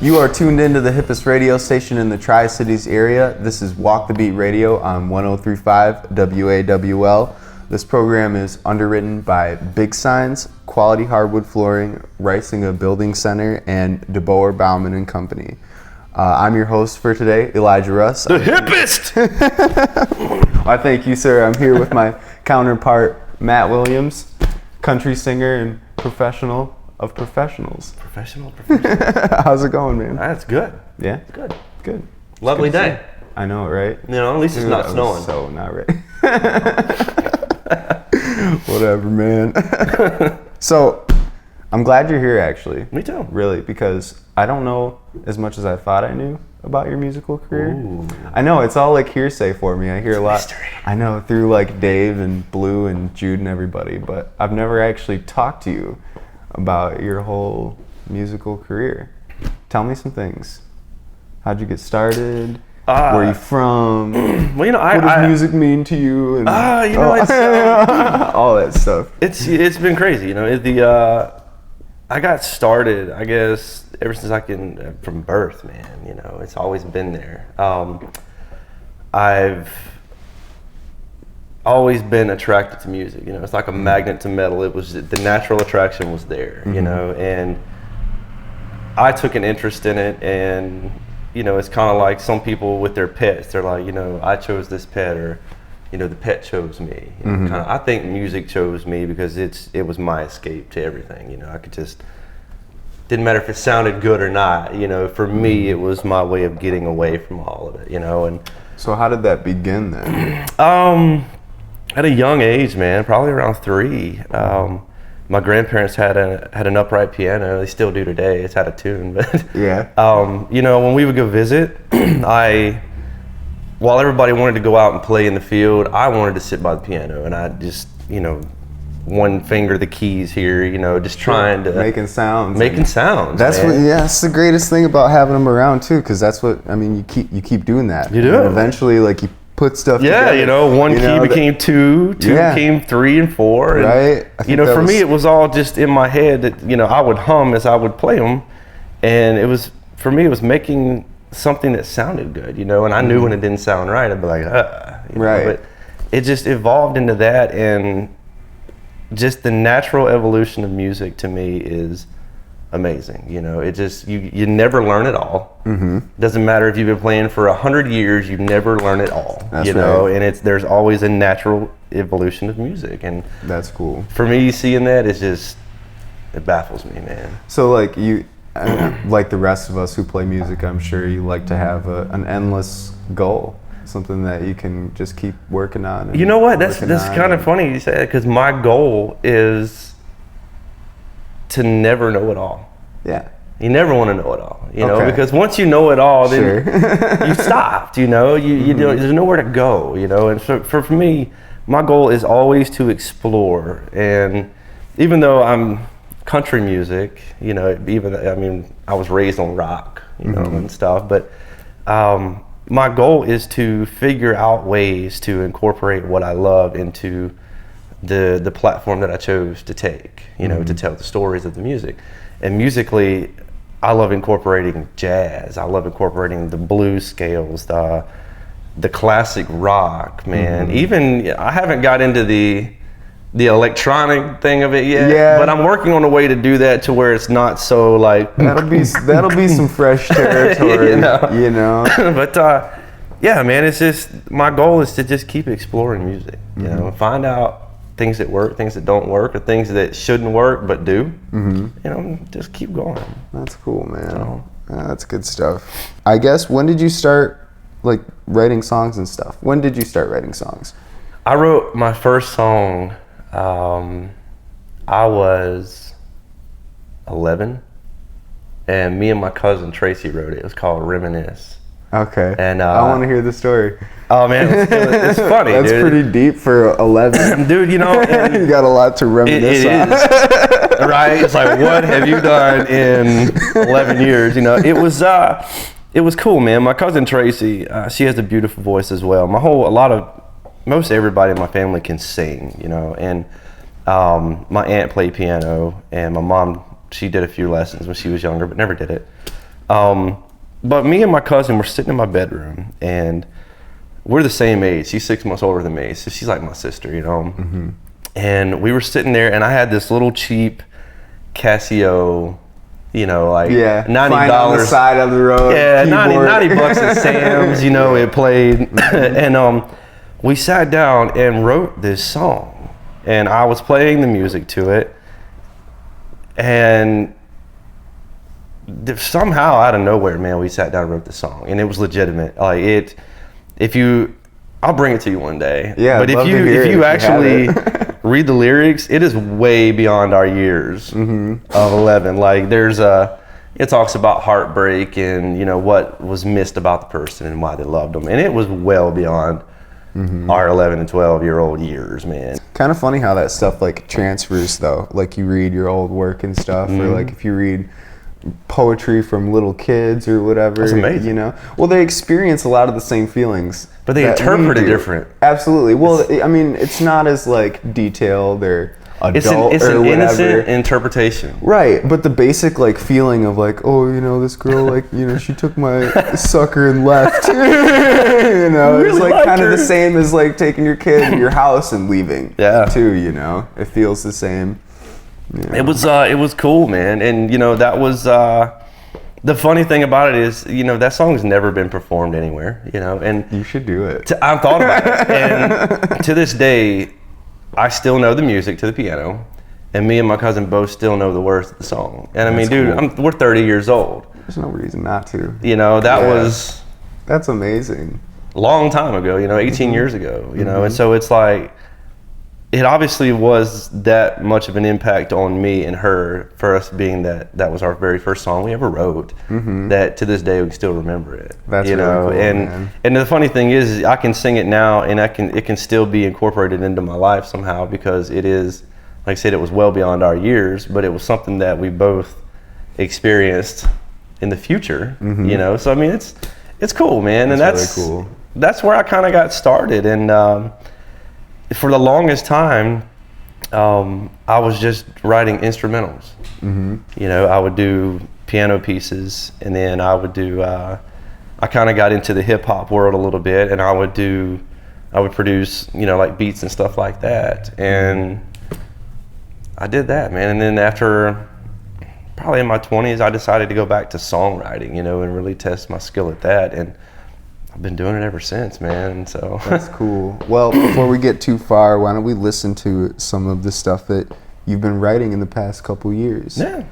You are tuned into the hippest radio station in the Tri-Cities area. This is Walk the Beat Radio on 103.5 WAWL. This program is underwritten by Big Signs, Quality Hardwood Flooring, Ricinga Building Center, and DeBoer Bauman and Company. I'm your host for today, Elijah Russ. The hippest! I thank you, sir. I'm here with my counterpart, Matt Williams, country singer and professional of professionals. Professional. How's it going, man? That's good. Yeah? Good. Good. Lovely day. I know, right? You know, at least it's not snowing. So not right. Whatever, man. So, I'm glad you're here, actually. Me too. Really, because I don't know as much as I thought I knew about your musical career. Ooh. I know, it's all like hearsay for me. I hear a lot. Mystery. I know, through like Dave and Blue and Jude and everybody, but I've never actually talked to you about your whole musical career. Tell me some things. How'd you get started? Where are you from? Well, you know, what does music mean to you? And, you know, it's all that stuff. It's been crazy. You know, I got started, I guess, ever since I can from birth, man. You know, it's always been there. I've always been attracted to music. You know, it's like a magnet to metal. It was the natural attraction was there. Mm-hmm. You know, and I took an interest in it, and you know, it's kind of like some people with their pets. They're like, you know, I chose this pet, or you know, the pet chose me. You know, Mm-hmm. I think music chose me because it was my escape to everything. You know, I could just didn't matter if it sounded good or not. You know, for me, it was my way of getting away from all of it. You know, and so how did that begin then? At a young age, man, probably around 3. My grandparents had an upright piano. They still do today. It's out of tune, but yeah. You know, when we would go visit, while everybody wanted to go out and play in the field, I wanted to sit by the piano, and I just, you know, one finger the keys here, you know, just trying to making sounds. That's man. That's the greatest thing about having them around too, because that's what I mean. You keep doing that. You do. And eventually, like you put stuff. Yeah, together, you know, one key became 2 became 3 and 4. And, right. You know, for me, it was all just in my head that, you know, I would hum as I would play them, and it was, for me, it was making something that sounded good, you know, and I knew when it didn't sound right, I'd be like, right. But it just evolved into that, and just the natural evolution of music to me is amazing. You know, it just, you never learn it all. Mm-hmm. Doesn't matter if you've been playing for 100 years, you never learn it all. That's you know, right. and there's always a natural evolution of music, and that's cool. For me, seeing that is just, it baffles me, man. So like you, like the rest of us who play music, I'm sure you like to have an endless goal, something that you can just keep working on. You know what? That's kind of funny you say that, because my goal is to never know it all. Yeah. You never want to know it all, you know, because once you know it all, then you stopped, you know, you don't, there's nowhere to go, you know, and so for me, my goal is always to explore. And even though I'm country music, you know, I mean, I was raised on rock, you know, and stuff, but my goal is to figure out ways to incorporate what I love into the platform that I chose to take, you know, to tell the stories of the music. And musically, I love incorporating jazz. I love incorporating the blues scales, the classic rock, man. Even, I haven't got into the electronic thing of it yet, but I'm working on a way to do that to where it's not so like that'll be some fresh territory, you know. But yeah, man, it's just, my goal is to just keep exploring music, you know, find out things that work, things that don't work, or things that shouldn't work but do. You know, just keep going. That's cool, man. So, that's good stuff. I guess, when did you start like writing songs and stuff? When did you start writing songs? I wrote my first song, I was 11, and me and my cousin Tracy wrote it. It was called Reminisce. Okay. And I want to hear the story. Oh man, it's funny. That's dude. pretty deep for 11. Dude, you know, you got a lot to reminisce on. Is, right? It's like, what have you done in 11 years? You know, it was cool, man. My cousin Tracy, she has a beautiful voice as well. Most everybody in my family can sing, you know, and my aunt played piano, and my mom, she did a few lessons when she was younger, but never did it. But me and my cousin were sitting in my bedroom, and we're the same age. She's 6 months older than me, so she's like my sister, you know. Mm-hmm. And we were sitting there, and I had this little cheap Casio, you know, like $90 on the side of the road. Yeah, 90 bucks at Sam's, you know, it played. And we sat down and wrote this song, and I was playing the music to it, and somehow out of nowhere, man, we sat down and wrote the song, and it was legitimate. Like I'll bring it to you one day. Yeah, but if you actually read the lyrics, it is way beyond our years of 11. Like it talks about heartbreak and, you know, what was missed about the person and why they loved them, and it was well beyond our 11 and 12-year-old years, man. Kind of funny how that stuff like transfers though. Like you read your old work and stuff, or like if you read poetry from little kids or whatever. That's amazing. You know, well, they experience a lot of the same feelings, but they interpret it different. Absolutely. Well, I mean, it's not as like detailed or adult it's or an whatever. innocent interpretation, right? But the basic like feeling of like, oh, you know, this girl, like, you know, she took my sucker and left. You know, really it's like kind of her. the same as like taking your kid to your house and leaving. Yeah. Too. You know, it feels the same. You know. It was cool, man. And you know, that was the funny thing about it is, you know, that song's never been performed anywhere, you know, and you should do it. I've thought about it, and to this day I still know the music to the piano, and me and my cousin both still know the words of the song. And I mean, dude, cool. We're 30 years old. There's no reason not to. You know, that's amazing. A long time ago, you know, 18 years ago, you know, and so it's like, it obviously was that much of an impact on me and her for us being that was our very first song we ever wrote. That to this day we still remember it. That's you know, really cool, man. And the funny thing is I can sing it now, and it can still be incorporated into my life somehow, because it is, like I said, it was well beyond our years, but it was something that we both experienced in the future. You know, so I mean it's cool, man, and that's really cool. That's where I kind of got started, and for the longest time, I was just writing instrumentals. You know, I would do piano pieces, and then I would do, I kind of got into the hip hop world a little bit, and I would produce, you know, like beats and stuff like that. And I did that, man. And then after, probably in my 20s, I decided to go back to songwriting, you know, and really test my skill at that. And I've been doing it ever since, man. So that's cool. Well, before we get too far, why don't we listen to some of the stuff that you've been writing in the past couple years? Yeah.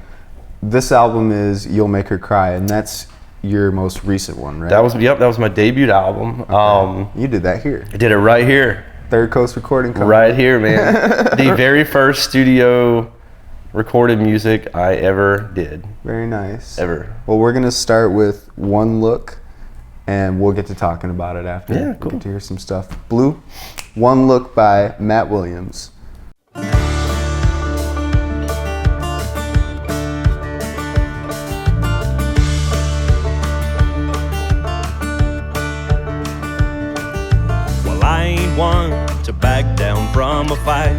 This album is "You'll Make Her Cry," and that's your most recent one, right? That was my debut album. Okay. You did that here. I did it right here. Third Coast Recording Company. Right here, man. The very first studio recorded music I ever did. Very nice. Ever. Well, we're gonna start with "One Look," and we'll get to talking about it after. Yeah, cool. Get to hear some stuff. Blue, "One Look" by Matt Williams. Well, I ain't one to back down from a fight.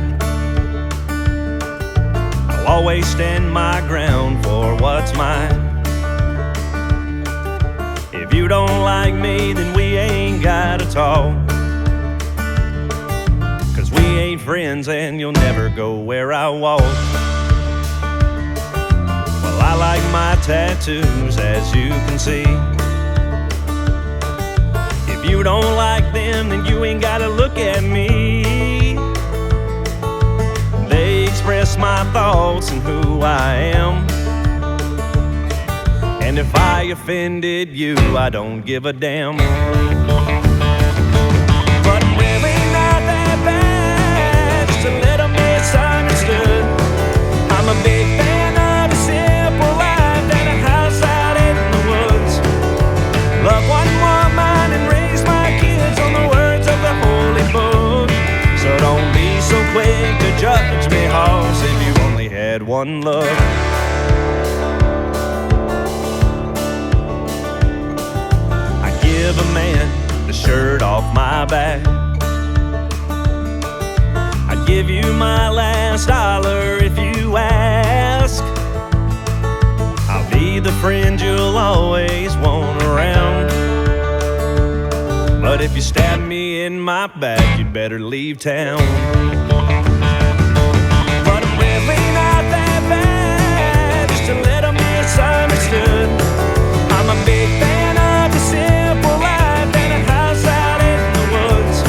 I'll always stand my ground for what's mine. If you don't like me, then we ain't gotta talk, 'cause we ain't friends and you'll never go where I walk. Well, I like my tattoos, as you can see. If you don't like them, then you ain't gotta look at me. They express my thoughts and who I am. And if I offended you, I don't give a damn. But I'm really not that bad, just a little misunderstood. I'm a big fan of a simple life and a house out in the woods. Love one woman and raise my kids on the words of the holy book. So don't be so quick to judge me, hoss, if you only had one look. Give a man the shirt off my back. I'd give you my last dollar if you ask. I'll be the friend you'll always want around. But if you stab me in my back, you'd better leave town. But I'm really not that bad, just a little misunderstood. I'm a big fan of the simple life and a house out in the woods.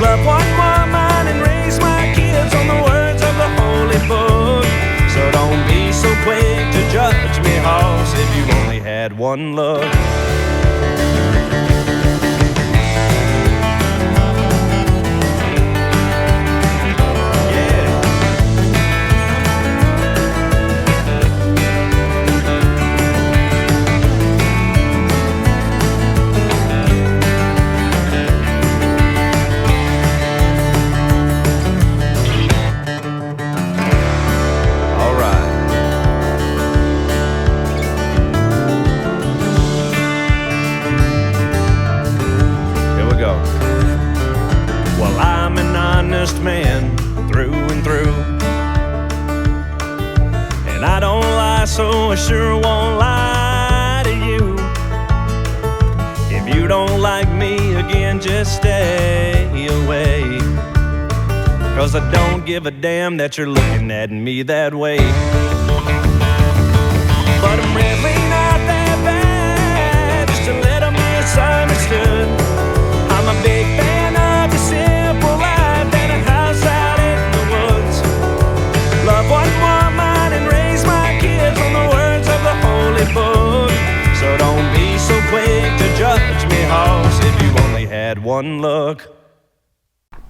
Love one woman and raise my kids on the words of the holy book. So don't be so quick to judge me, hoss, if you only had one look. Man through and through, and I don't lie, so I sure won't lie to you. If you don't like me again, just stay away, 'cause I don't give a damn that you're looking at me that way. But I'm really not that bad, just a little misunderstood. I'm a big fan of the simple life. Love one woman and raise my kids on the words of the holy book. So don't be so quick to judge me, hoss, if you only had one look.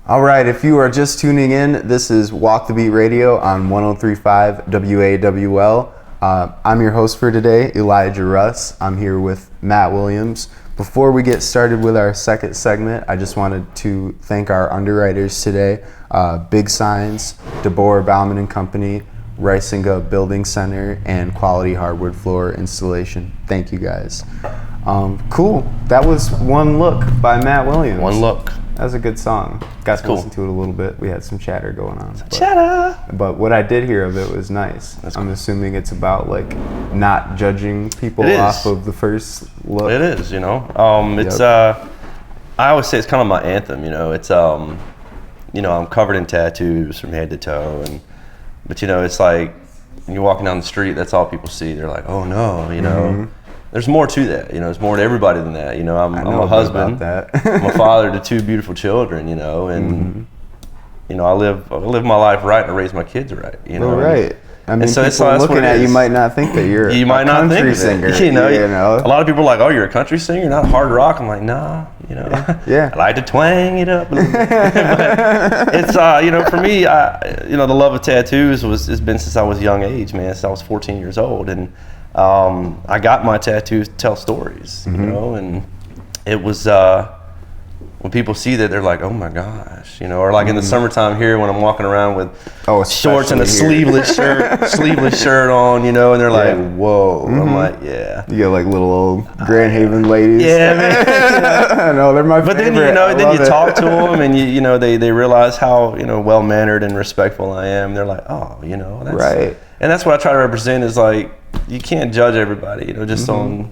All right, if you are just tuning in, this is Walk the Beat Radio on 103.5 WAWL. I'm your host for today, Elijah Russ. I'm here with Matt Williams. Before we get started with our second segment, I just wanted to thank our underwriters today, Big Signs, DeBoer, Bauman and Company, Ricinga Building Center, and Quality Hardwood Floor Installation. Thank you guys. Cool. That was One Look by Matt Williams. One Look. That was a good song. Got to cool. listen to it a little bit. We had some chatter going on. Chatter! But what I did hear of it was nice. That's I'm cool. assuming it's about like not judging people off of the first look. It is, you know. It's I always say it's kind of my anthem, you know. It's you know, I'm covered in tattoos from head to toe, but you know, it's like when you're walking down the street, that's all people see. They're like, oh no, you know. Mm-hmm. There's more to that, you know. There's more to everybody than that, you know. I'm a husband. That. I'm a father to two beautiful children, you know, and you know, I live my life right and I raise my kids right, you know. Well, right. I mean, so people looking at you might not think that you're you might a not country think singer. You know, a lot of people are like, "Oh, you're a country singer, not hard rock." I'm like, "Nah, you know, yeah. I like to twang it up." But it's you know, for me, you know, the love of tattoos has been since I was a young age, man. Since I was 14 years old, and I got my tattoos to tell stories, you know, and it was. When people see that, they're like, "Oh my gosh," you know, or like in the summertime here when I'm walking around with shorts and a sleeveless shirt on, you know, and they're like, "Whoa!" I'm like, "Yeah." You get like little old Grand Haven ladies. Yeah, man. I know they're my favorite. But then you know, then you talk to them, and you know, they realize how, you know, well mannered and respectful I am. They're like, "Oh, you know, that's right." And that's what I try to represent is like, you can't judge everybody, you know, just on.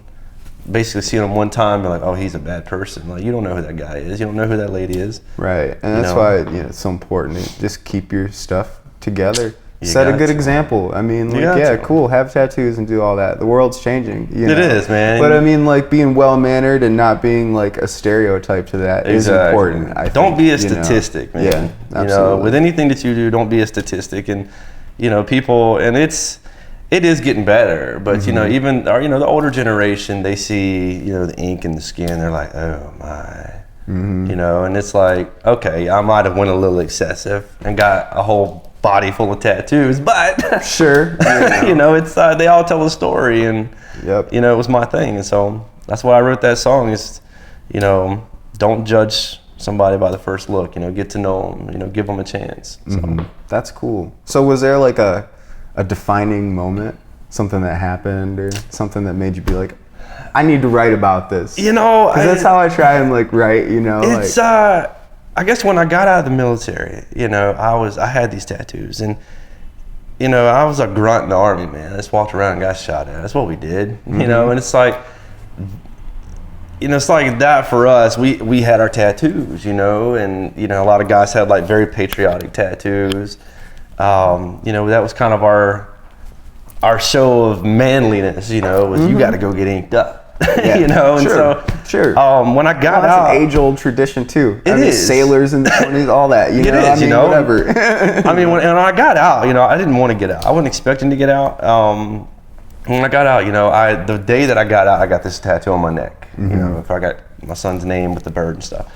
Basically seeing them one time, you're like, oh, he's a bad person. Like, you don't know who that guy is. You don't know who that lady is. Right, and that's why it's so important to just keep your stuff together. Set a good example. I mean, like, cool, have tattoos and do all that. The world's changing. You know? It is, man. But I mean, like, being well-mannered and not being like a stereotype to that is important. I don't think, be a statistic, man. Yeah, absolutely. You know, with anything that you do, don't be a statistic. And, you know, people, and it is getting better, but you know, even you know, the older generation, they see, you know, the ink in the skin, they're like, oh my, you know, and it's like, okay, I might have went a little excessive and got a whole body full of tattoos, but sure, you know, it's they all tell a story, and you know, it was my thing, and so that's why I wrote that song. Is, you know, don't judge somebody by the first look. You know, get to know them. You know, give them a chance. So. That's cool. So was there like a defining moment, something that happened or something that made you be like, I need to write about this? You know, because that's how I try and like write, you know. It's I guess when I got out of the military, you know, I had these tattoos, and you know, I was a grunt in the Army, man. I just walked around and got shot at. That's what we did, you know. And it's like, you know, it's like that for us. We had our tattoos, you know, and you know, a lot of guys had like very patriotic tattoos. You know, that was kind of our show of manliness, you know, was you got to go get inked up. Yeah, you know, and sure. When I got out, it's an age-old tradition too. It is. Sailors in the 20s, all that. You know, is, you know, whatever. I mean, when I got out, you know, I didn't want to get out. I wasn't expecting to get out. When I got out, you know, the day that I got out, I got this tattoo on my neck. You know, if I got my son's name with the bird and stuff.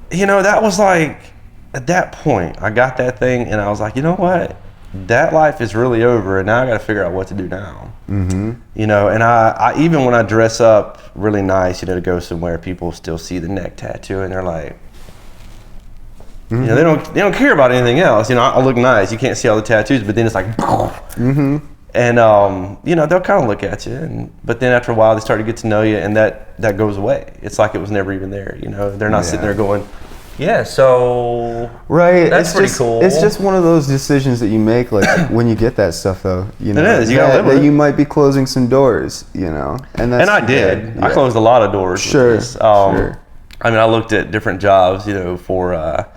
You know, that was like, at that point, I got that thing, and I was like, you know what? That life is really over, and now I got to figure out what to do now. You know, and I even when I dress up really nice, you know, to go somewhere, people still see the neck tattoo, and they're like, you know, they don't care about anything else. You know, I look nice. You can't see all the tattoos, but then it's like, and you know, they'll kind of look at you, but then after a while, they start to get to know you, and that goes away. It's like it was never even there. You know, they're not sitting there going, yeah, so right, that's pretty cool. It's just one of those decisions that you make, like when you get that stuff, though. You know, it is. You gotta live with it. You might be closing some doors, you know, and I did. Yeah. I closed a lot of doors. Sure. I mean, I looked at different jobs, you know, for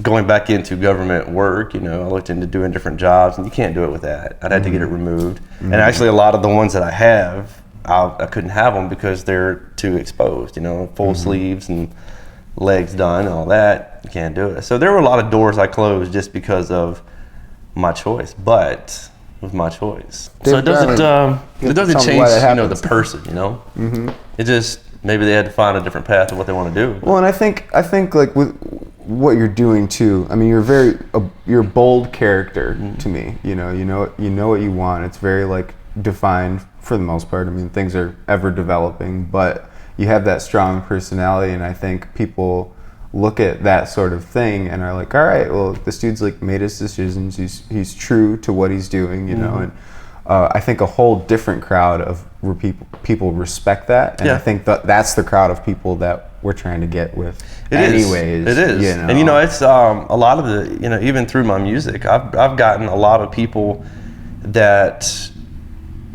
going back into government work. You know, I looked into doing different jobs, and you can't do it with that. I'd have to get it removed. And actually, a lot of the ones that I have, I couldn't have them because they're too exposed. You know, full sleeves and legs done, all that, you can't do it. So there were a lot of doors I closed just because of my choice, but it was my choice. So it doesn't change, you know, the person, you know. It just, maybe they had to find a different path of what they want to do. Well, and I think like with what you're doing too. I mean, you're a bold character to me. You know what you want. It's very like defined for the most part. I mean, things are ever developing, but you have that strong personality, and I think people look at that sort of thing and are like, all right, well, this dude's like made his decisions. He's true to what he's doing, you know. And I think a whole different crowd of where people respect that, and I think that's the crowd of people that we're trying to get with. It is. You know? And you know, it's a lot of the, you know, even through my music, I've gotten a lot of people that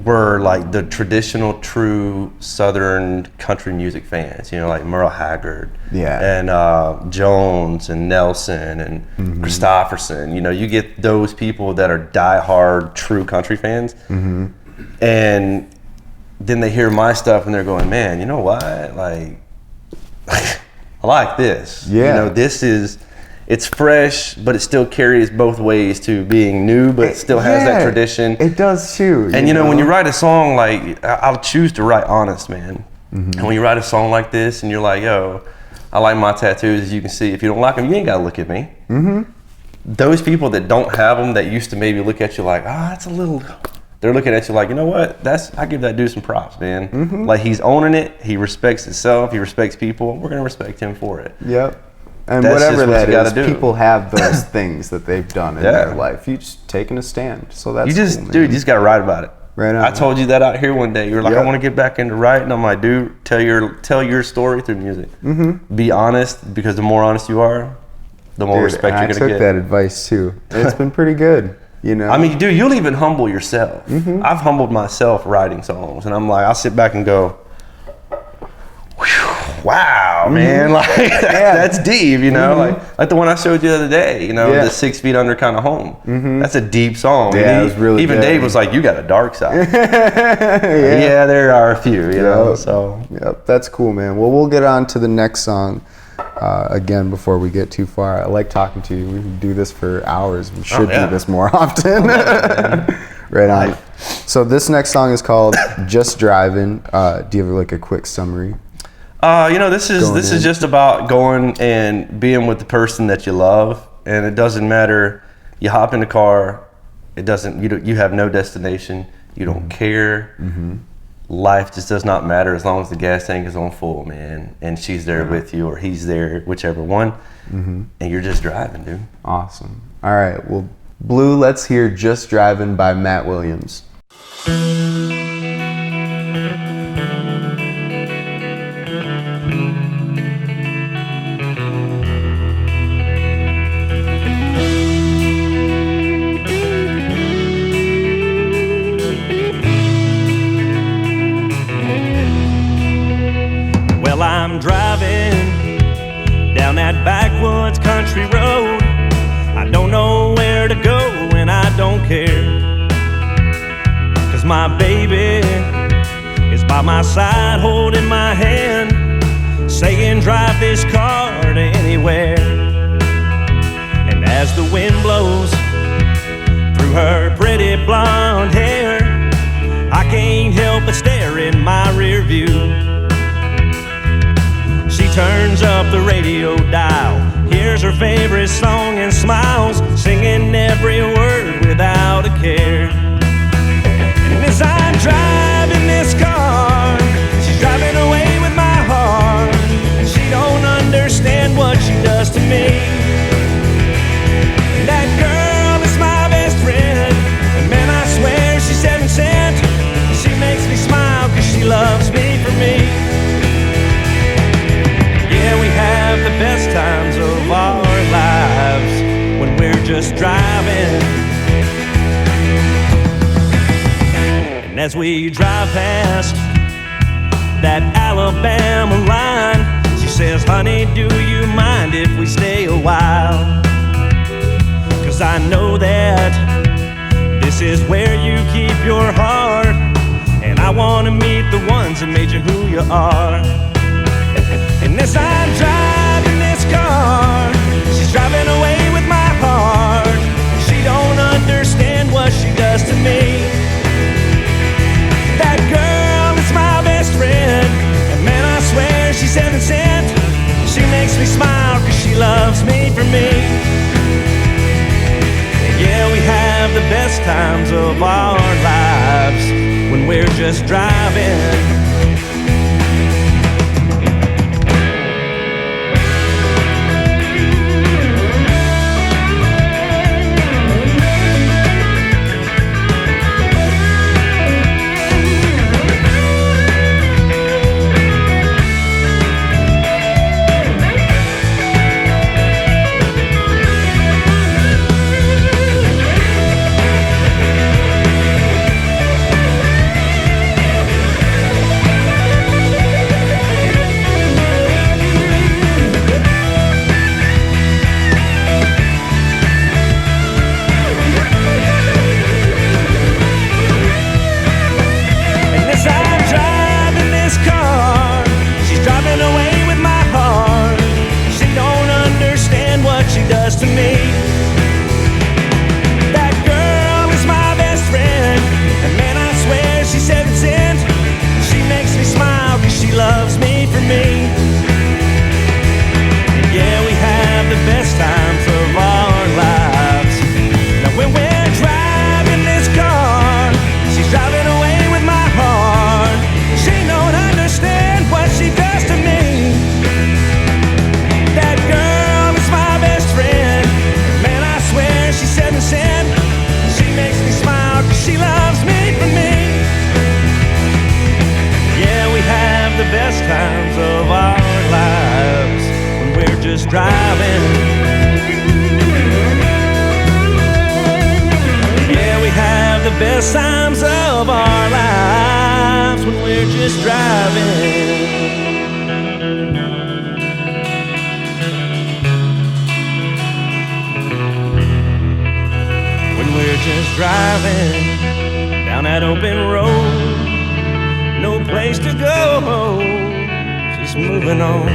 were like the traditional, true Southern country music fans, you know, like Merle Haggard, and Jones and Nelson and Christopherson. You know, you get those people that are diehard, true country fans, and then they hear my stuff and they're going, man, you know what? Like, I like this. Yeah. You know, it's fresh, but it still carries both ways to being new, but it still has that tradition. It does too. And you know, when you write a song, like, I'll choose to write honest, man. And when you write a song like this and you're like, yo, I like my tattoos, as you can see. If you don't like them, you ain't gotta look at me. Those people that don't have them, that used to maybe look at you like, that's a little, they're looking at you like, you know what, I give that dude some props, man. Like, he's owning it, he respects himself, he respects people, we're gonna respect him for it. Yep. And whatever that is, people have those things that they've done in their life. You just taking a stand. So that's cool, man. Dude, you just got to write about it. Right on. I told you that out here one day. You were like, I want to get back into writing. I'm like, dude, tell your story through music. Be honest, because the more honest you are, the more respect you're going to get. I took that advice too. And it's been pretty good. You know? I mean, dude, you'll even humble yourself. I've humbled myself writing songs, and I'm like, I'll sit back and go, wow, man, like that's deep, you know, like the one I showed you the other day, you know, the 6 Feet Under kind of home. That's a deep song. Yeah, it was really even good. Dave was like, you got a dark side. Yeah, there are a few, you know. So that's cool, man. Well, we'll get on to the next song again before we get too far. I like talking to you. We can do this for hours. We should do this more often. Right on. So this next song is called Just Driving. Do you have like a quick summary? You know, this is just about going and being with the person that you love, and it doesn't matter. You hop in the car, you have no destination. You don't care. Life just does not matter as long as the gas tank is on full, man. And she's there with you, or he's there, whichever one. And you're just driving, dude. Awesome. All right. Well, Blue, let's hear Just Driving by Matt Williams. my baby is by my side holding my hand, saying drive this car to anywhere. And as the wind blows through her pretty blonde hair, I can't help but stare in my rear view. She turns up the radio dial, hears her favorite song and smiles, singing every word without a care. And as I'm driving this car, she's driving away with my heart, and she don't understand what she does to me. That girl is my best friend, and man, I swear she's heaven sent. She makes me smile 'cause she loves me for me. Yeah, we have the best times of our lives when we're just driving. And as we drive past that Alabama line, she says, honey, do you mind if we stay a while? 'Cause I know that this is where you keep your heart, and I want to meet the ones that made you who you are. And as I'm driving this car, she's driving away with my heart. She don't understand what she does to me. That girl is my best friend, and man, I swear she's heaven sent. She makes me smile 'cause she loves me for me. And yeah, we have the best times of our lives when we're just driving. To me, that girl is my best friend, and man, I swear she's heaven sent. She makes me smile 'cause she loves me for me. And yeah, we have the best times of our lives. Now when we're driving this car, she's driving away with my heart. She don't understand what she does to me. That girl is my best friend, man, I swear she's heaven sent. She makes me smile 'cause she loves me for me. Yeah, we have the best times of our lives when we're just driving. Yeah, we have the best times of our lives when we're just driving. Just driving down that open road, no place to go, just moving on.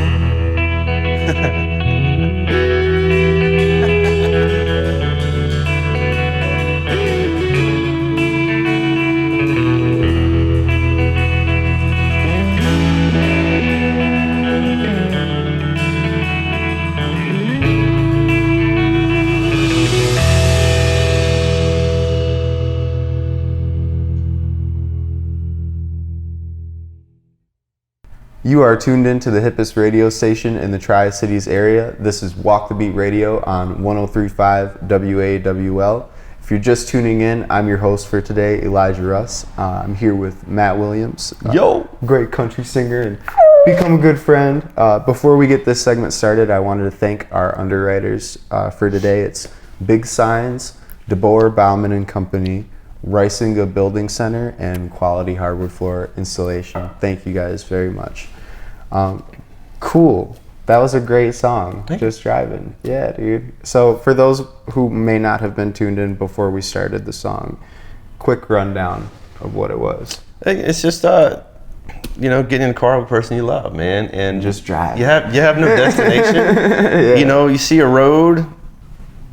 You are tuned into the hippest radio station in the Tri-Cities area. This is Walk the Beat Radio on 103.5 WAWL. If you're just tuning in, I'm your host for today, Elijah Russ. I'm here with Matt Williams. Great country singer and become a good friend. Before we get this segment started, I wanted to thank our underwriters for today. It's Big Signs, DeBoer, Bauman and Company, Ricinga Building Center, and Quality Hardwood Floor Installation. Thank you guys very much. Cool. That was a great song, Just Driving. Yeah, dude. So for those who may not have been tuned in before we started the song, quick rundown. of what it was? It's just getting in the car with a person you love, man, and just drive. You have no destination. Yeah. You see a road,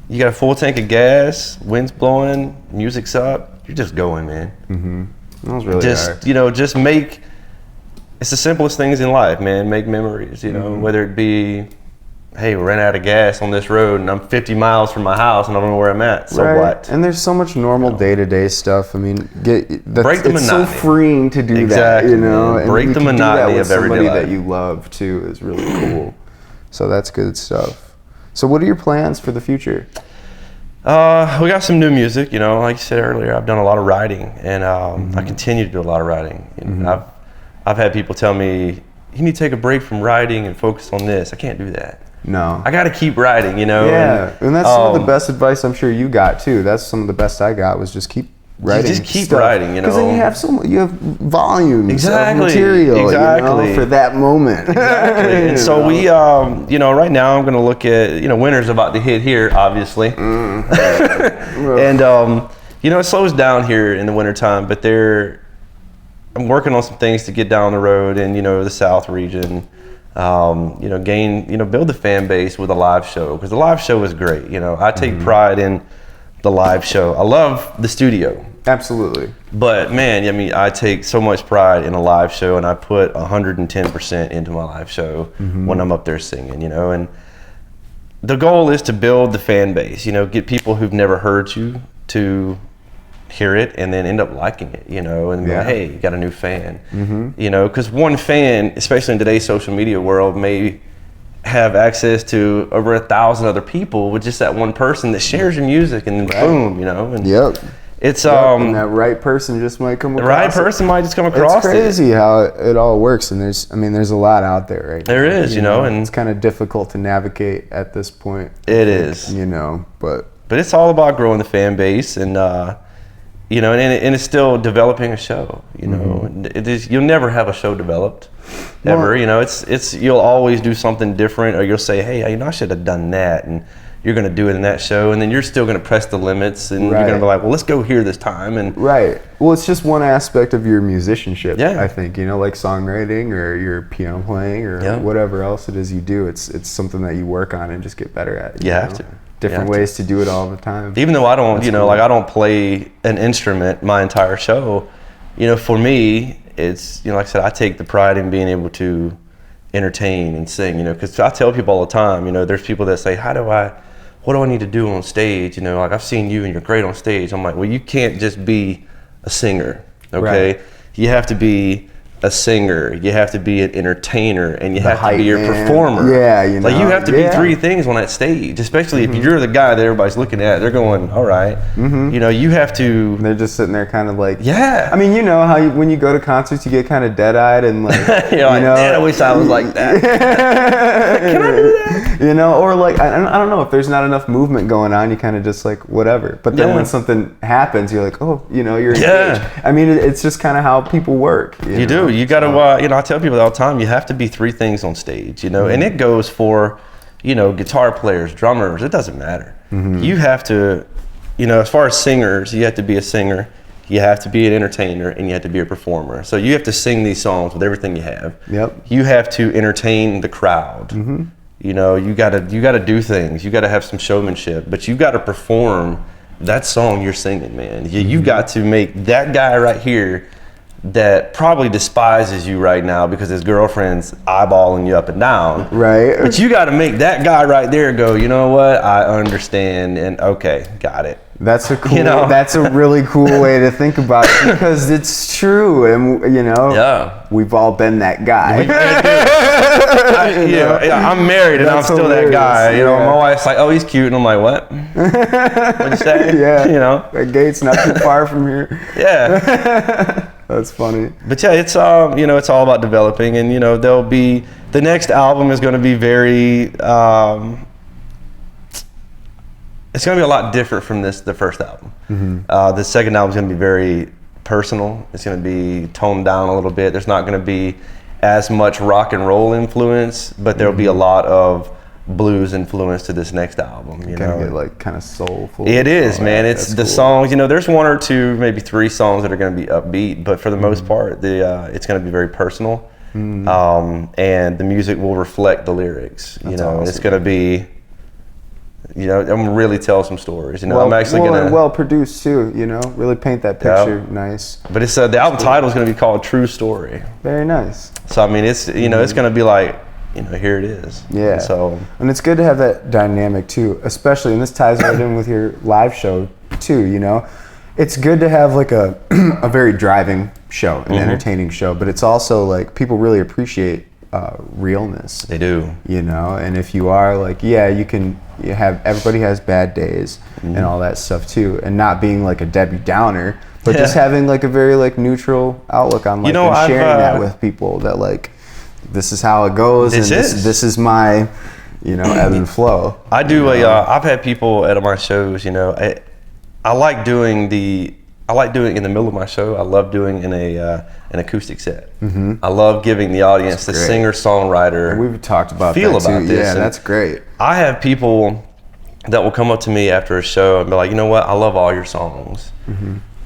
you got a full tank of gas, wind's blowing, music's up, you're just going, man. Mm-hmm. That was really just hard. just make. It's the simplest things in life, man. Make memories, whether it be, hey, we ran out of gas on this road and I'm 50 miles from my house and I don't know where I'm at. So right. what? And there's so much normal day-to-day stuff. I mean, break the it's monotony. so freeing to do exactly, that, And break you the can do that monotony with of everyday somebody life. that you love too is really cool. So that's good stuff. So what are your plans for the future? We got some new music, like you said earlier, I've done a lot of writing and I continue to do a lot of writing. I've had people tell me, you need to take a break from writing and focus on this. I can't do that. No. I got to keep writing, Yeah, and that's some of the best advice I'm sure you got too. That's some of the best I got was just keep writing. Just keep writing, Because then you have volumes of Exactly. material, for that moment. Exactly. And so we, right now I'm going to look at, winter's about to hit here, obviously. And, it slows down here in the wintertime, but I'm working on some things to get down the road in, the South region. Build the fan base with a live show, because the live show is great. I take pride in the live show. I love the studio. Absolutely. But man, I take so much pride in a live show, and I put 110% into my live show when I'm up there singing, and the goal is to build the fan base, get people who've never heard you to hear it and then end up liking it, and go, hey, you got a new fan, because one fan, especially in today's social media world, may have access to over 1,000 other people with just that one person that shares your music, and then boom, and it's and that right person just might come across. The right person might just come across. It's crazy how it all works, and there's a lot out there right now. There is, and it's kind of difficult to navigate at this point. It is, but it's all about growing the fan base, and and it's still developing a show. You'll never have a show developed ever. It's you'll always do something different, or you'll say, hey, I should have done that, and you're going to do it in that show, and then you're still going to press the limits, and you're going to be like, well, let's go here this time. And well, it's just one aspect of your musicianship. Yeah. I think like songwriting or your piano playing or whatever else it is you do. It's something that you work on and just get better at. You have to. Different ways to do it all the time. Even though I don't, I don't play an instrument my entire show, for me, it's, like I said, I take the pride in being able to entertain and sing, because I tell people all the time, there's people that say, what do I need to do on stage? Like, I've seen you and you're great on stage. I'm like, well, you can't just be a singer, okay? Right. You have to be a singer, you have to be an entertainer, and you have to be your performer. Yeah, like you have to be three things on that stage, especially if you're the guy that everybody's looking at. They're going, all right, you have to. They're just sitting there, kind of like, yeah. I mean, how when you go to concerts, you get kind of dead-eyed and like, you're like, man, I wish I was like that. Can I do that? Or like, I don't know, if there's not enough movement going on, you kind of just like whatever. But then when something happens, you're like, oh, you're engaged. I mean, it's just kind of how people work. You do. You got to, I tell people all the time, you have to be three things on stage, and it goes for, guitar players, drummers, it doesn't matter. You have to, as far as singers, you have to be a singer, you have to be an entertainer, and you have to be a performer. So you have to sing these songs with everything you have. Yep. You have to entertain the crowd. You gotta do things. You gotta have some showmanship, but you gotta perform that song you're singing, man. You got to make that guy right here that probably despises you right now because his girlfriend's eyeballing you up and down. Right. But you got to make that guy right there go, you know what? I understand, and okay, got it. That's a cool. That's a really cool way to think about it, because it's true, and we've all been that guy. I'm married and I'm still hilarious. That guy. My wife's like, "Oh, he's cute," and I'm like, "What? What'd you say?" Yeah. That gate's not too far from here. Yeah. That's funny. But yeah, it's it's all about developing, and there'll be the next album is going to be very. It's going to be a lot different from the first album. The second album is going to be very personal. It's going to be toned down a little bit. There's not going to be as much rock and roll influence, but there'll be a lot of blues influence to this next album. You know, get like kind of soulful. It is, man. It's the cool. songs. You know, there's one or two, maybe three songs that are going to be upbeat, but for the most part, it's going to be very personal, and the music will reflect the lyrics. You know, awesome. It's going to be. You know, I'm gonna really tell some stories. You know, I'm actually gonna well produced too. You know, really paint that picture nice. But it's the album title is gonna be called True Story. Very nice. So I mean, it's it's gonna be like, here it is. Yeah. And it's good to have that dynamic too, especially, and this ties right in with your live show too. You know, it's good to have like a a very driving show, an entertaining show, but it's also like people really appreciate realness. They do. You know, and if you are like, everybody has bad days and all that stuff too, and not being like a Debbie Downer, but just having like a very like neutral outlook on life, and sharing that with people that like, this is how it goes, this is my, ebb and flow. I do I've had people at my shows, I like doing it in the middle of my show. I love doing an acoustic set. I love giving the audience, the singer-songwriter, and we've talked about feel that about too. this. Yeah, that's great. I have people that will come up to me after a show and be like, you know what, I love all your songs.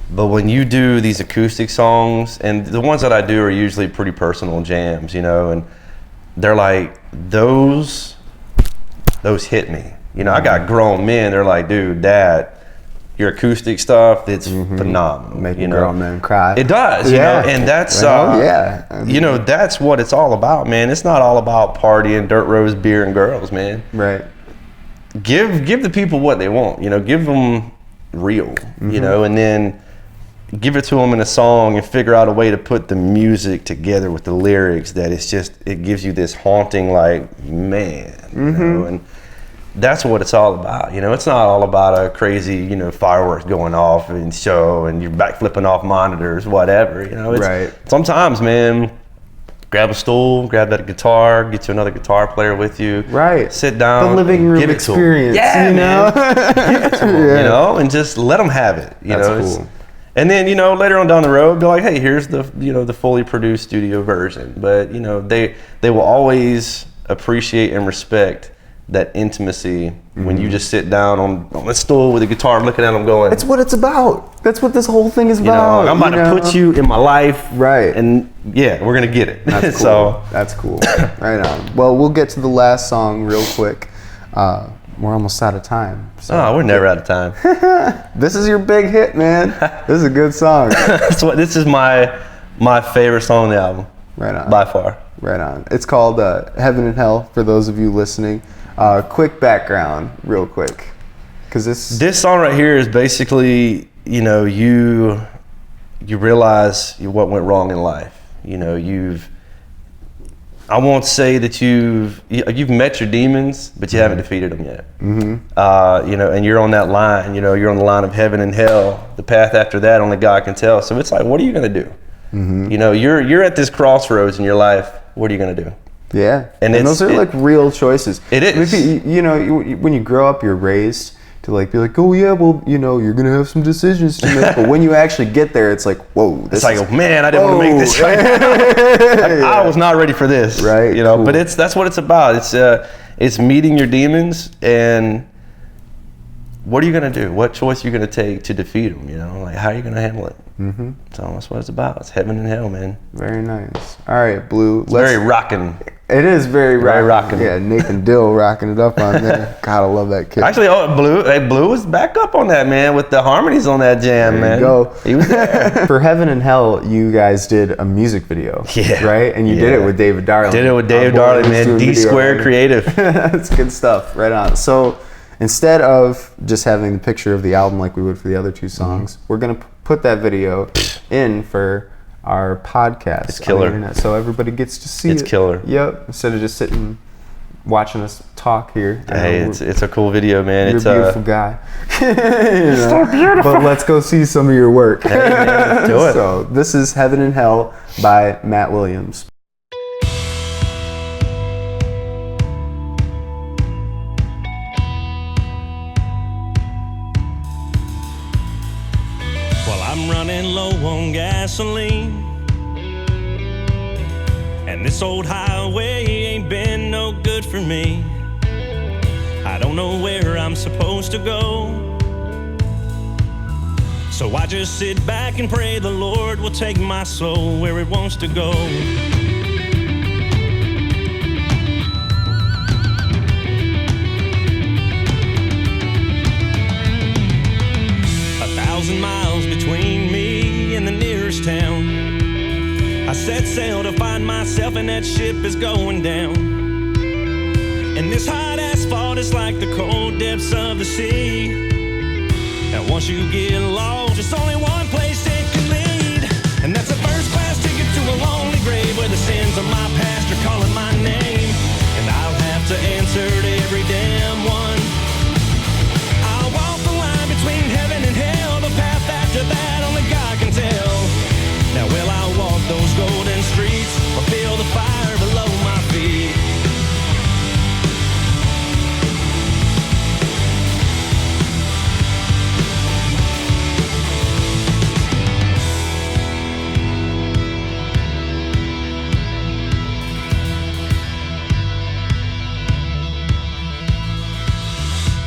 But when you do these acoustic songs, and the ones that I do are usually pretty personal jams, and they're like, those hit me. I got grown men, they're like, dude, Dad, your acoustic stuff, it's phenomenal. Making grown men cry. It does, and that's that's what it's all about, man. It's not all about partying, dirt roads, beer, and girls, man. Right. Give the people what they want, give them real, and then give it to them in a song and figure out a way to put the music together with the lyrics that it gives you this haunting, like, man, and that's what it's all about. It's not all about a crazy, fireworks going off and show and you're back flipping off monitors, whatever. Right. Sometimes, man, grab a stool, grab that guitar, get you another guitar player with you. Right. Sit down. The living room experience. Yeah, man. Give it to them, and just let them have it. That's cool. And then, later on down the road, be like, hey, here's the, the fully produced studio version. But, they will always appreciate and respect that intimacy when you just sit down on the stool with a guitar looking at them going, that's what it's about. That's what this whole thing is about. I'm about to put you in my life. Right. And yeah, we're going to get it. That's cool. So that's cool. Right on. Well, we'll get to the last song real quick. We're almost out of time. So. We're never out of time. This is your big hit, man. This is a good song. This is my favorite song on the album. Right on. By far. Right on. It's called Heaven and Hell, for those of you listening. Quick background, real quick, because this song right here is basically, you realize what went wrong in life. I won't say that you've met your demons, but you haven't defeated them yet. And you're on that line. You're on the line of heaven and hell. The path after that, only God can tell. So it's like, what are you gonna do? You're at this crossroads in your life. What are you gonna do? Yeah, and those are like real choices. It is. When you grow up, you're raised to like be like, oh yeah, well, you're gonna have some decisions to make. But when you actually get there, it's like, whoa, it's like, oh man, I didn't want to make this right now. I was not ready for this. Right. Cool. But that's what it's about. It's meeting your demons, and what are you gonna do? What choice are you gonna take to defeat them? Like, how are you gonna handle it? So that's what it's about. It's heaven and hell, man. Very nice. All right, Blue. Very rocking. It is very rocking. Rocking. Yeah, Nathan Dill rocking it up on there. God, I love that kid. Actually, Blue was back up on that, man, with the harmonies on that jam, man. There you go. He was there. For Heaven and Hell, you guys did a music video. Yeah. Right? And you did it with David Darling. Did it with Dave Darling, man. D Squared Creative. That's good stuff. Right on. So instead of just having the picture of the album like we would for the other two songs, we're going to put that video in for our podcast. It's killer. On the internet, so everybody gets to see it. It's killer. Yep. Instead of just sitting watching us talk here. Hey, it's a cool video, man. You're a beautiful guy. So beautiful. But let's go see some of your work. Hey, man, do it. So this is Heaven and Hell by Matt Williams. I'm running low on gasoline, and this old highway ain't been no good for me. I don't know where I'm supposed to go. So I just sit back and pray the Lord will take my soul where it wants to go. 1,000 miles between me and the nearest town. I set sail to find myself, and that ship is going down. And this hot asphalt is like the cold depths of the sea. And once you get lost, there's only one place it can lead, and that's a first-class ticket to a lonely grave where the sins of my past are calling my name, and I'll have to answer to every damn one. I'll walk the line between heaven and hell, the path after that only God can tell. Now will I walk those golden streets or feel the fire below my feet?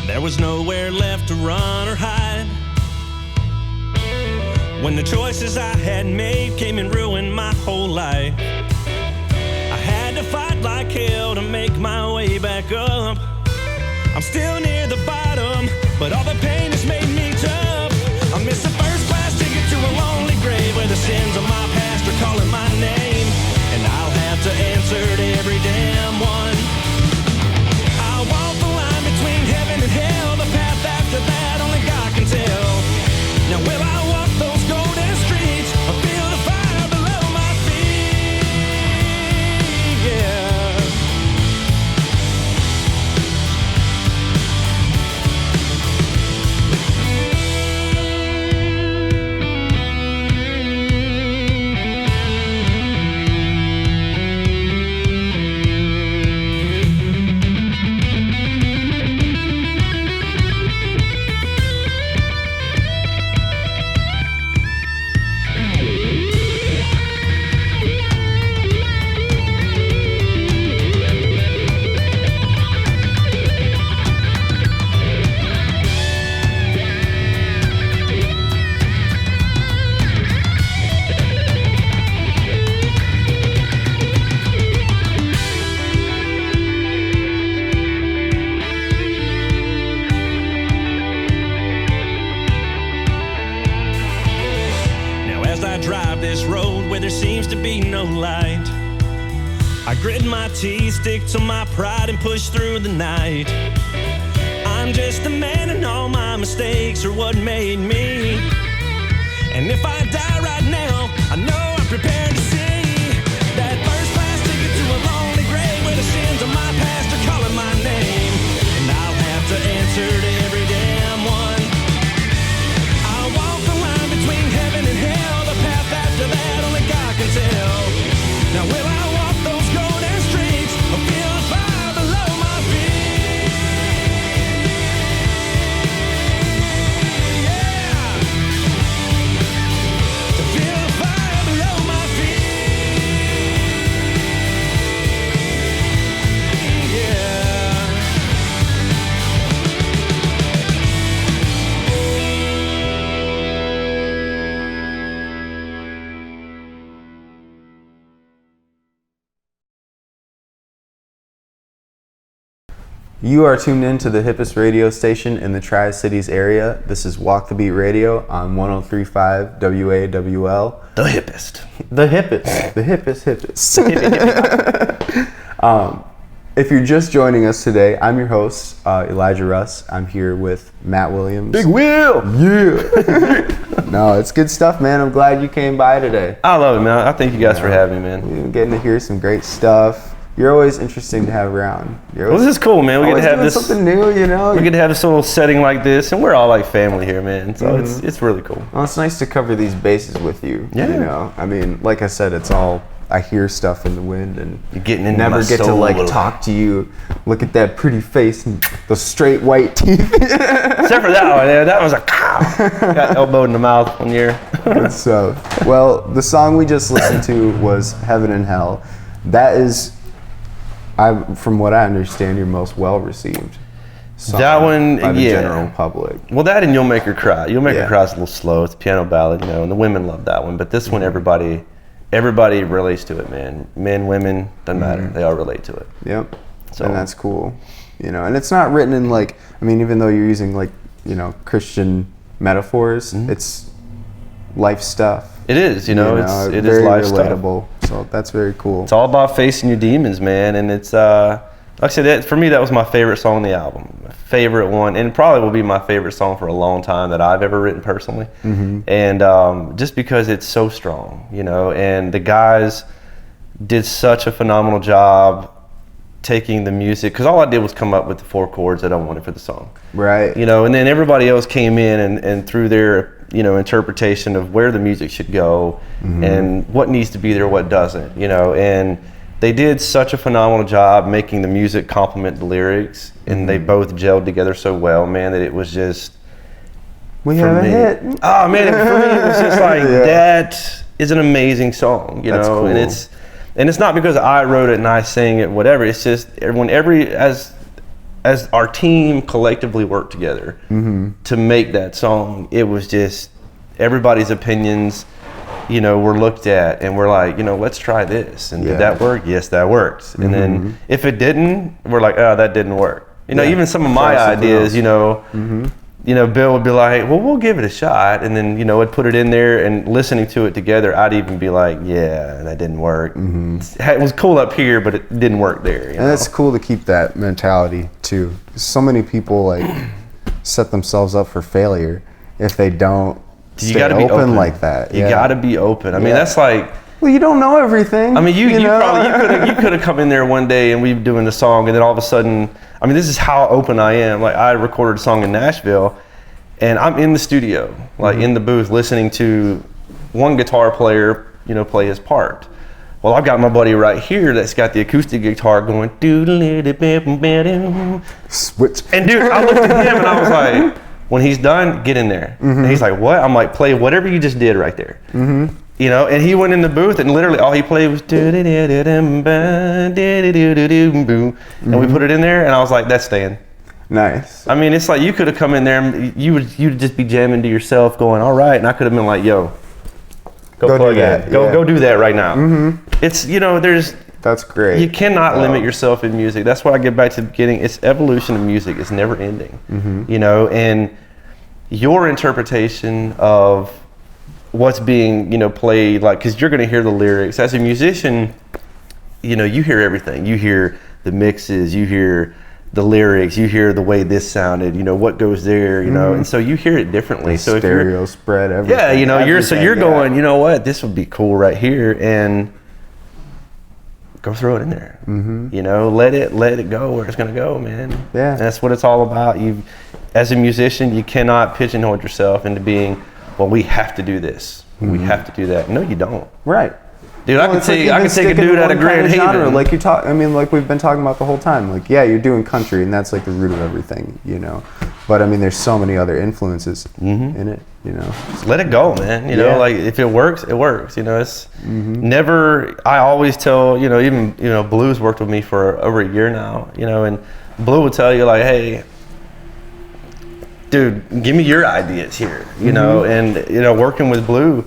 There was nowhere left to run or hide when the choices I had made came and ruined my whole life. I had to fight like hell to make my way back up. I'm still near the bottom, but all the pain has made me tough. I miss a first-class ticket to a lonely grave where the sins of my past are calling my name, and I'll have to answer to every damn one. I'll walk the line between heaven and hell, the path after that only God can tell. Now will I walk those golden streets or feel the fire below my feet? Yeah. This road where there seems to be no light, I grit my teeth, stick to my pride, and push through the night. I'm just a man, and all my mistakes are what made me. And if I die right now, I know I'm prepared to see that first-class ticket to a lonely grave where the sins of my past are calling my name, and I'll have to answer to every damn one. I'll walk the line between heaven and hell, the path after that only God can tell. Now will I walk those golden streets or feel the fire below my feet? Yeah. To feel the fire below my feet. Yeah. You are tuned in to the hippest radio station in the Tri-Cities area. This is Walk the Beat Radio on 103.5 WAWL. The hippest. The hippest. The hippest. If you're just joining us today, I'm your host, Elijah Russ. I'm here with Matt Williams. Big Will! Yeah! No, it's good stuff, man. I'm glad you came by today. I love it, man. I thank you guys for having me, man. You're getting to hear some great stuff. You're always interesting to have around. Well, this is cool, man. We get to have this something new, you know. We get to have this little setting like this, and we're all like family here, man. So it's really cool. Well, it's nice to cover these bases with you. Yeah. You know, I mean, like I said, it's all I hear stuff in the wind, and you're getting into never my get to soul like talk to you. Look at that pretty face and those straight white teeth. Except for that one, yeah, that was a cow. Got elbowed in the mouth one year. So, well, the song we just listened to was "Heaven and Hell." That is, from what I understand, your most well received sung that one, by the yeah. general public. Well, that and You'll Make Her Cry. You'll Make Her Yeah. Cry is a little slow. It's a piano ballad, and the women love that one. But this one, everybody relates to it, man. Men, women, doesn't matter. They all relate to it. Yep. So, and that's cool. And it's not written in like, I mean, even though you're using like, Christian metaphors, it's life stuff. it is, it very is life relatable. stuff. So that's very cool. It's all about facing your demons, man. And it's, like I said, for me, that was my favorite song on the album. My favorite one, and probably will be my favorite song for a long time that I've ever written personally. And just because it's so strong, and the guys did such a phenomenal job taking the music, because all I did was come up with the 4 chords that I wanted for the song. Right. And then everybody else came in and through their, interpretation of where the music should go and what needs to be there, what doesn't, and they did such a phenomenal job making the music complement the lyrics, and they both gelled together so well, man, that it was just, We have a hit. oh man, for me it was just like, that is an amazing song, That's cool. and it's not because I wrote it and I sang it, whatever. It's just as our team collectively worked together to make that song, it was just everybody's opinions, were looked at, and we're like, let's try this. And did that work? Yes, that worked. And then if it didn't, we're like, oh, that didn't work. Even some of my ideas, Bill would be like, well, we'll give it a shot. And then, I'd put it in there, and listening to it together, I'd even be like, yeah, that didn't work. It was cool up here, but it didn't work there. And it's cool to keep that mentality too. So many people like set themselves up for failure if they don't stay open like that. You got to be open. I mean, that's like, well, you don't know everything. I mean, you could have come in there one day and we were doing the song, and then all of a sudden, I mean, this is how open I am. Like, I recorded a song in Nashville, and I'm in the studio, like in the booth, listening to one guitar player, play his part. Well, I've got my buddy right here that's got the acoustic guitar going, switch. And dude, I looked at him and I was like, when he's done, get in there. And he's like, what? I'm like, play whatever you just did right there. And he went in the booth, and literally all he played was and we put it in there, and I was like, that's staying. Nice. I mean, it's like you could have come in there and you'd just be jamming to yourself going, all right, and I could have been like, yo, go plug that. Go do that right now. It's, that's great. You cannot limit yourself in music. That's why I get back to the beginning. It's evolution of music. It's never ending. And your interpretation of what's being, played, like, because you're going to hear the lyrics. As a musician, you hear everything. You hear the mixes, you hear the lyrics, you hear the way this sounded, what goes there, and so you hear it differently. So stereo spread, everything. Yeah, you're going, you know what, this would be cool right here, and go throw it in there. Let it go where it's gonna go, man. Yeah. And that's what it's all about. As a musician, you cannot pigeonhole yourself into being, well, we have to do this, we have to do that. No, you don't. Right. Dude, I can take a dude out of Grand Haven. Like like we've been talking about the whole time. Like, yeah, you're doing country, and that's like the root of everything, But I mean, there's so many other influences in it, Just let it go, man. Like, if it works, it works. It's never. I always tell, even Blue's worked with me for over a year now, and Blue would tell you, like, hey, dude, give me your ideas here, and working with Blue.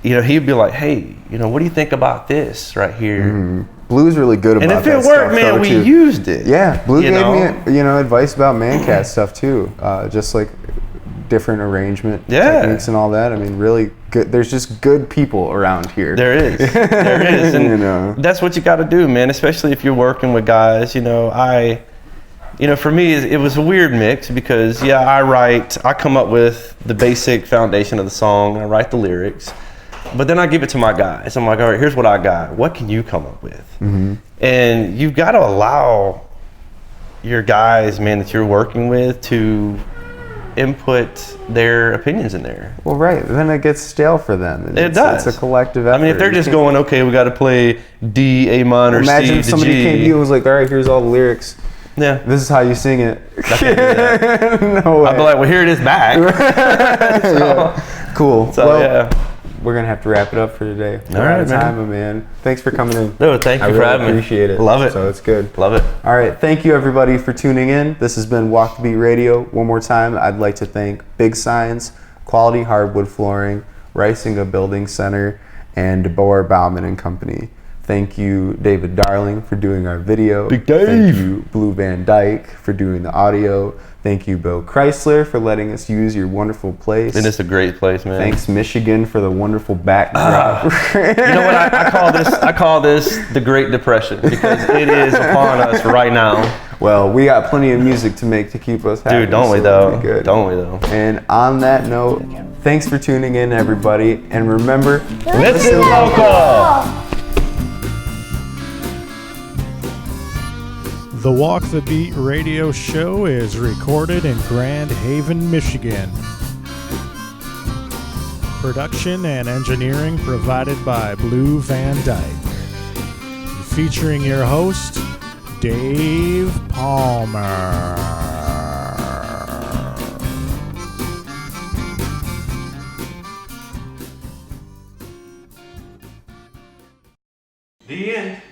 He'd be like, hey, what do you think about this right here? Blue's really good about that. And if it worked, man, we used it. Yeah, Blue gave me, advice about Mancat stuff too. Just like different arrangement techniques and all that. I mean, really good. There's just good people around here. There is. And that's what you got to do, man, especially if you're working with guys. For me, it was a weird mix because, I come up with the basic foundation of the song, and I write the lyrics. But then I give it to my guys. I'm like, all right, here's what I got. What can you come up with? And you've got to allow your guys, man, that you're working with to input their opinions in there. Well, right. Then it gets stale for them. It does. It's a collective effort. I mean, if they're just going, okay, we got to play D, A minor, imagine C, if somebody G. came to you and was like, all right, here's all the lyrics. Yeah. This is how you sing it. No way. I'd be like, well, here it is back. Cool. So, we're gonna have to wrap it up for today. We're out of time, man. Thanks for coming in. No, thank you for having me. I appreciate it. Love it. So it's good. Love it. All right, thank you everybody for tuning in. This has been Walk the Beat Radio. One more time, I'd like to thank Big Signs, Quality Hardwood Flooring, Ricinga Building Center, and DeBoer Bauman and Company. Thank you, David Darling, for doing our video. Big Dave. Thank you, Blue Van Dyke, for doing the audio. Thank you, Bill Chrysler, for letting us use your wonderful place. And it's a great place, man. Thanks, Michigan, for the wonderful backdrop. You know what? I call this the Great Depression because it is upon us right now. Well, we got plenty of music to make to keep us happy. Dude, don't we though? Don't we though? And on that note, thanks for tuning in, everybody. And remember, listen local. The Walk the Beat radio show is recorded in Grand Haven, Michigan. Production and engineering provided by Blue Van Dyke. Featuring your host, Dave Palmer. The end.